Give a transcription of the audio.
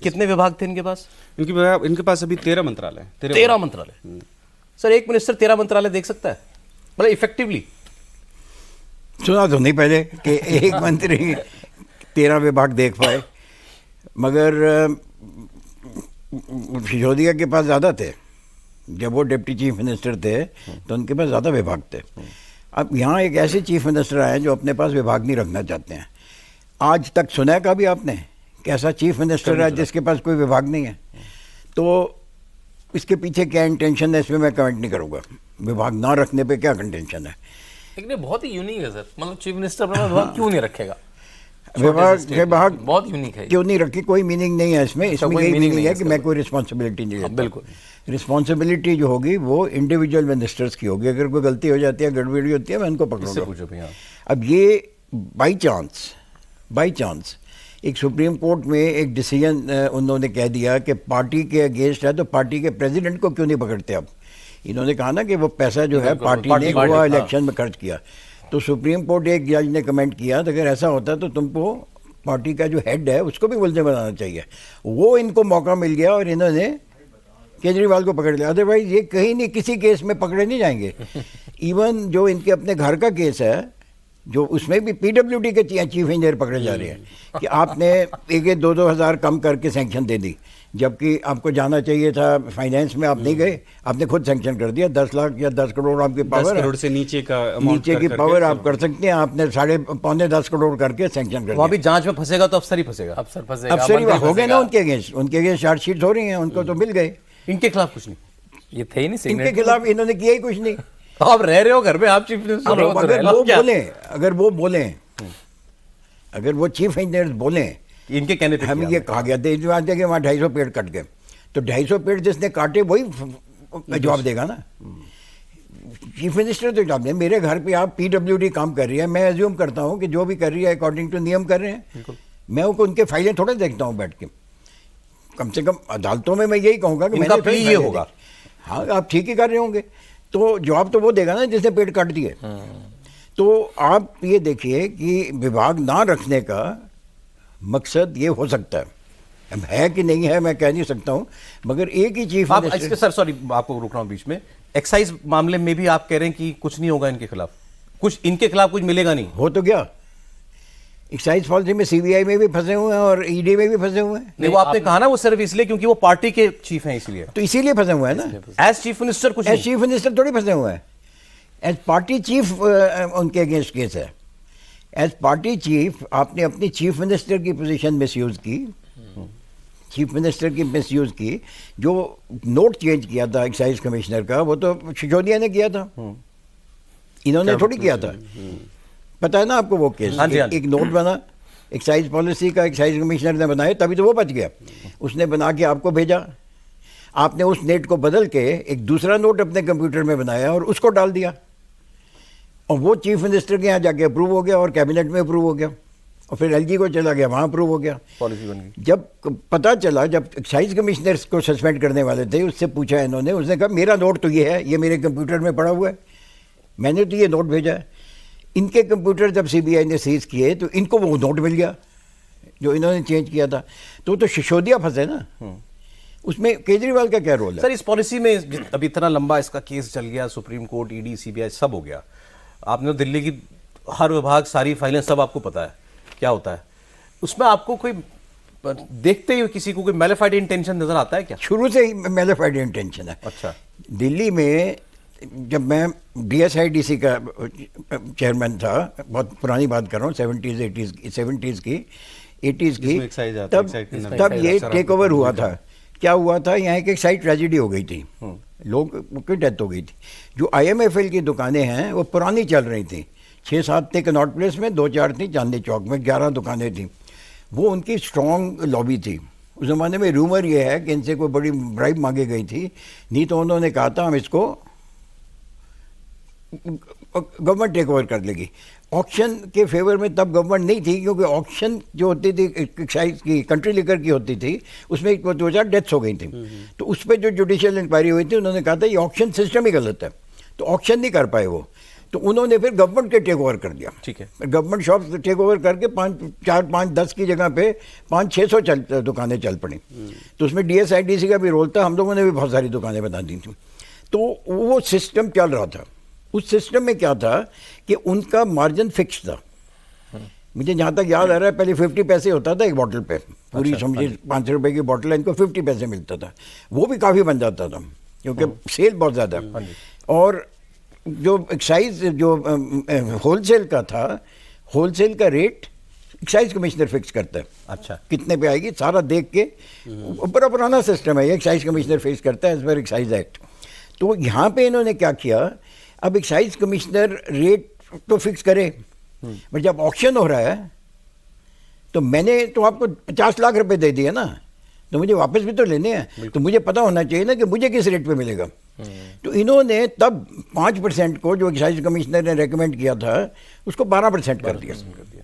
कितने विभाग थे इनके पास? इनके पास अभी 13 मंत्रालय। 13 मंत्रालय। सर एक मिनिस्टर 13 मंत्रालय देख सकता है, मतलब इफेक्टिवली? सुना तो नहीं पहले कि एक मंत्री 13 विभाग देख पाए, मगर सिसोदिया के पास ज़्यादा थे। जब वो डिप्टी चीफ मिनिस्टर थे तो उनके पास ज़्यादा विभाग थे। अब यहाँ एक ऐसे चीफ मिनिस्टर आए जो अपने पास विभाग नहीं रखना चाहते हैं। आज तक सुना है कभी आपने कैसा चीफ मिनिस्टर है जिसके पास कोई विभाग नहीं है? तो इसके पीछे क्या इंटेंशन है इसमें मैं कमेंट नहीं करूँगा। विभाग ना रखने पे क्या कंटेंशन है? लेकिन बहुत ही यूनिक है सर, मतलब चीफ मिनिस्टर अपना विभाग क्यों नहीं रखेगा? विभाग बहुत यूनिक है। क्यों नहीं रखी? कोई मीनिंग नहीं है इसमें। इसमें यही मीनिंग है कि मैं कोई रिस्पॉन्सिबिलिटी नहीं लेता। बिल्कुल। रिस्पॉन्सिबिलिटी जो होगी वो इंडिविजुअल मिनिस्टर्स की होगी। अगर कोई गलती हो जाती है, गड़बड़ी होती है, मैं उनको पकड़ूंगा। अब ये बाई चांस एक सुप्रीम कोर्ट में एक डिसीजन उन्होंने कह दिया कि पार्टी के अगेंस्ट है, तो पार्टी के प्रेसिडेंट को क्यों नहीं पकड़ते? अब इन्होंने कहा ना कि वो पैसा जो है पार्टी ने हुआ इलेक्शन में खर्च किया। तो सुप्रीम कोर्ट एक जज ने कमेंट किया तो अगर ऐसा होता तो तुमको पार्टी का जो हेड है उसको भी मुलजिम बनाना चाहिए। वो इनको मौका मिल गया और इन्होंने केजरीवाल को पकड़ लिया। अदरवाइज ये कहीं नहीं, किसी केस में पकड़े नहीं जाएंगे। इवन जो इनके अपने घर का केस है, जो उसमें भी पीडब्ल्यूडी के चीफ इंजीनियर पकड़े जा रहे हैं कि आपने 1-2 हज़ार कम करके सैंक्शन दे दी, जबकि आपको जाना चाहिए था फाइनेंस में, आप नहीं गए, आपने खुद सैंक्शन कर दिया। 10 लाख या 10 करोड़ आपकी पावर 10 करोड़ से नीचे की पावर आप कर सकते हैं। आपने 10.5 करोड़ करके सैंक्शन कर दिया। वो अभी जांच में फंसेगा तो अफसर ही फंसेगा। अफसर ही हो गए ना उनके अगेंस्ट चार्जशीट हो रही है, उनको तो मिल गए। इनके खिलाफ कुछ नहीं, ये थे ही नहीं। इनके खिलाफ इन्होंने किया ही कुछ नहीं। आप रह रहे हो घर में, आप चीफ मिनिस्टर हो, अगर वो चीफ इंजीनियर बोले, इनके कहने पे हमें ये कहा गया था कि वहाँ 250 पेड़ कट गए, तो 250 पेड़ जिसने काटे वही जवाब देगा ना। चीफ मिनिस्टर तो जवाब दे। मेरे घर पे आप पीडब्ल्यूडी काम कर रही है, मैं एज्यूम करता हूँ कि जो भी कर रही है अकॉर्डिंग टू नियम कर रहे हैं। मैं उनके फाइलें थोड़े देखता हूँ बैठ के। कम से कम अदालतों में मैं यही कहूँगा कि इनका प्ली ये होगा, हाँ आप ठीक ही कर रहे होंगे, तो जवाब तो वो देगा ना जिसने पेड़ काट दिए। तो आप ये देखिए कि विभाग ना रखने का मकसद ये हो सकता है। अब है कि नहीं है मैं कह नहीं सकता हूँ, मगर एक ही चीफ मिनिस्टर। सर सॉरी, आपको रोक रहा हूँ बीच में। एक्साइज मामले में भी आप कह रहे हैं कि कुछ नहीं होगा इनके खिलाफ, इनके खिलाफ कुछ मिलेगा नहीं। हो तो क्या, एक्साइज पॉलिसी में सीबीआई में भी फंसे हुए हैं और ईडी में भी फंसे हुए हैं। नहीं, वो आपने कहा ना वो सिर्फ इसलिए क्योंकि वो पार्टी के चीफ हैं, इसलिए तो इसीलिए फंसे हुए हैं ना। एज चीफ मिनिस्टर कुछ, एज चीफ मिनिस्टर थोड़ी फंसे हुए हैं। एज पार्टी चीफ उनके अगेंस्ट केस है। एज पार्टी चीफ आपने अपनी चीफ मिनिस्टर की पोजीशन मिसयूज की, चीफ मिनिस्टर की मिसयूज की। जो नोट चेंज किया था एक्साइज कमिश्नर का, वो तो सिसोदिया ने किया था, इन्होंने थोड़ी किया था। पता है ना आपको वो केस? एक नोट बना एक्साइज पॉलिसी का, एक्साइज कमिश्नर ने बनाया, तभी तो वो बच गया। उसने बना के आपको भेजा, आपने उस नेट को बदल के एक दूसरा नोट अपने कंप्यूटर में बनाया और उसको डाल दिया, और वो चीफ मिनिस्टर के यहाँ जाके अप्रूव हो गया और कैबिनेट में अप्रूव हो गया, और फिर एलजी को चला गया, वहाँ अप्रूव हो गया, पॉलिसी बन गई। जब पता चला, जब एक्साइज कमिश्नर को सस्पेंड करने वाले थे, उससे पूछा इन्होंने, उसने कहा मेरा नोट तो ये है, ये मेरे कंप्यूटर में पड़ा हुआ है, मैंने तो ये नोट भेजा है। इनके कंप्यूटर जब सीबीआई ने सीज किए तो इनको वो नोट मिल गया जो इन्होंने चेंज किया था। तो सिसोदिया फंसे ना। उसमें केजरीवाल का क्या रोल है? सर इस पॉलिसी में अभी इतना लंबा इसका केस चल गया, सुप्रीम कोर्ट, ईडी, सीबीआई सब हो गया। आपने दिल्ली की हर विभाग, सारी फाइलें, सब आपको पता है क्या होता है उसमें। आपको कोई देखते ही किसी को कोई मैलिफाइड इंटेंशन नजर आता है क्या? शुरू से ही मैलिफाइड इंटेंशन है। अच्छा। दिल्ली में जब मैं DSIDC का चेयरमैन था, बहुत पुरानी बात कर रहा हूँ, 70s की, 80s की, तब ये टेक ओवर हुआ था। क्या हुआ था, यहाँ एक साइड ट्रेजेडी हो गई थी, लोग की डेथ हो गई थी। जो IMFL की दुकानें हैं वो पुरानी चल रही थी, 6-7 थे कनॉट प्लेस में, 2-4 थी चांदनी चौक में, 11 दुकानें थी। वो उनकी स्ट्रॉन्ग लॉबी थी। उस ज़माने में रूमर ये है कि इनसे कोई बड़ी ब्राइब मांगी गई थी, नहीं तो उन्होंने कहा था हम इसको गवर्नमेंट टेक ओवर कर लेगी। ऑक्शन के फेवर में तब गवर्नमेंट नहीं थी, क्योंकि ऑक्शन जो होती थी एक्साइज की, कंट्री लिकर की होती थी, उसमें 2-4 डेथ्स हो गई थी। तो उस पर जो जुडिशियल इंक्वायरी हुई थी, उन्होंने कहा था ये ऑक्शन सिस्टम ही गलत है, तो ऑक्शन नहीं कर पाए वो। तो उन्होंने फिर गवर्नमेंट के टेक ओवर कर दिया। ठीक है। गवर्नमेंट शॉप टेक ओवर करके 5-4-5-10 की जगह पे 500-600 दुकानें चल पड़ी। तो उसमें DSIDC का भी रोल था, हम लोगों ने भी बहुत सारी दुकानें बना दी थी। तो वो सिस्टम चल रहा था। उस सिस्टम में क्या था कि उनका मार्जिन फिक्स था। मुझे जहाँ तक याद आ रहा है, पहले 50 पैसे होता था एक बॉटल पे, पूरी समझिए 500 रुपए की बॉटल है, इनको 50 पैसे मिलता था। वो भी काफ़ी बन जाता था क्योंकि सेल बहुत ज़्यादा। और जो एक्साइज जो होलसेल का था, होलसेल का रेट एक्साइज कमिश्नर फिक्स करता है। अच्छा। कितने पे आएगी सारा देख के, बड़ा पुराना सिस्टम है ये, एक्साइज कमिश्नर फिक्स करता है एज पर एक्साइज एक्ट। तो यहाँ पे इन्होंने क्या किया, अब एक्साइज कमिश्नर रेट तो फिक्स करे, बट जब ऑक्शन हो रहा है तो मैंने तो आपको 50 लाख रुपए दे दिए ना, तो मुझे वापस भी तो लेने हैं, तो मुझे पता होना चाहिए ना कि मुझे किस रेट पे मिलेगा। तो इन्होंने तब 5% को जो एक्साइज कमिश्नर ने रेकमेंड किया था उसको 12% कर दिया।